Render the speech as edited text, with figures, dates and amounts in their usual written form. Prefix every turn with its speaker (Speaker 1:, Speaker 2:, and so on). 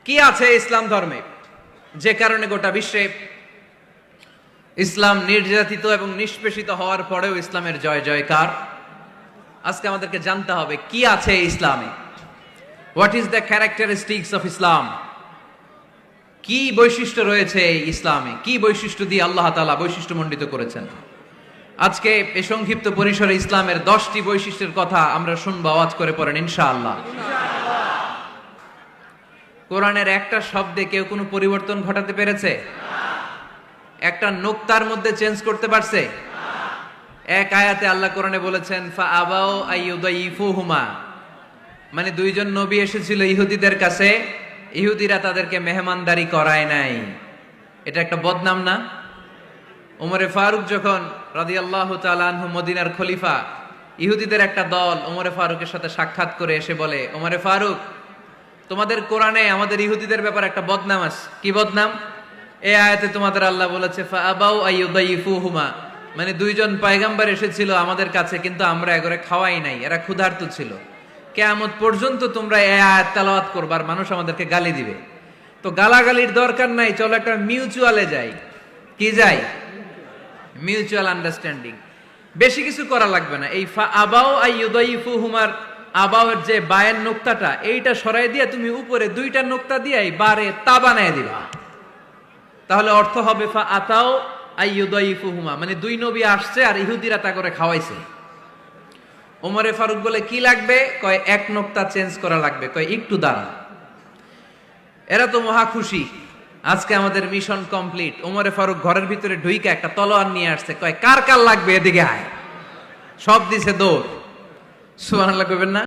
Speaker 1: কি আছে ইসলাম ধর্মে যে কারণে গোটা বিশ্বে ইসলাম নির্যাতিত এবং নিষ্পেষিত হওয়ার পরেও ইসলামের জয় জয়কার? আজকে আমাদেরকে জানতে হবে কি আছে ইসলামে। What is the characteristics of Islam? কি বৈশিষ্ট্য রয়েছে এই ইসলামে, কি বৈশিষ্ট্য দিয়ে আল্লাহ তাআলা বৈশিষ্ট্যমণ্ডিত করেছেন। আজকে এই সংক্ষিপ্ত পরিসরে ইসলামের 10টি বৈশিষ্ট্যের কথা আমরা শুনবো, আওয়াজ করে পড়েন ইনশাআল্লাহ। কোরআনের একটা শব্দে কেউ কোনো পরিবর্তন ঘটাতে পেরেছে? একটা নোক্তার মধ্যে চেঞ্জ করতে পারছে? এক আয়াতে আল্লাহ কোরআনে বলেছেন ফা আবাউ আইয়ুদাইফুহুমা, মানে দুইজন নবী এসেছিল ইহুদিদের কাছে, ইহুদিরা তাদেরকে মেহমানদারি করায় নাই। এটা একটা বদনাম না? ওমরে ফারুক যখন রাদিয়াল্লাহু তাআলা আনহু মদিনার খলিফা, ইহুদিদের একটা দল ওমরে ফারুকের সাথে সাক্ষাৎ করে এসে বলে, ওমরে ফারুক, তোমাদের কোরআনে আমাদের ইহুদিদের ব্যাপারে একটা বদনাম আছে। কি বদনাম? এই আয়াতে তোমাদের আল্লাহ বলেছে ফা আবাউ আইয়ুদাইফুহুমা, মানে দুইজন পয়গম্বর এসেছিল আমাদের কাছে, কিন্তু আমরা এগরে খাওয়াই নাই, এরা ক্ষুধার্ত ছিল। কিয়ামত পর্যন্ত তোমরা এই আয়াত তেলাওয়াত করবার, মানুষ আমাদেরকে গালি দিবে। তো গালাগালির দরকার নাই, চলো একটা মিউচুয়ালে যাই। কি যাই? Mutual understanding. বেশি কিছু করা লাগবে না। এই ফা আবাউ আইয়ুদাইফুহুমার আবাউয়ের যে বায়ের নোক্তাটা, এইটা সরাই দিয়ে তুমি উপরে দুইটা নোক্তা দিয়ে বারে তা বানায় দিবা, তাহলে অর্থ হবে ফা আতাও আইয়ুদাইফুহুমা, মানে দুই নবী আসছে আর ইহুদিরা তা করে খাওয়াইছে। ওমরে ফারুক বলে কি লাগবে? কয় এক নোক্তা চেঞ্জ করা লাগবে। কয় একটু দাঁড়া। এরা তো মহা খুশি, আজকে আমাদের মিশন কমপ্লিট। ওমরে ফারুক ঘরের ভিতরে ঢুইকা একটা তলোয়ার নিয়ে আসছে, কয় কার কার লাগবে এদিকে আয়। সব দিছে দৌড়। সুবহানাল্লাহ কইবেন না?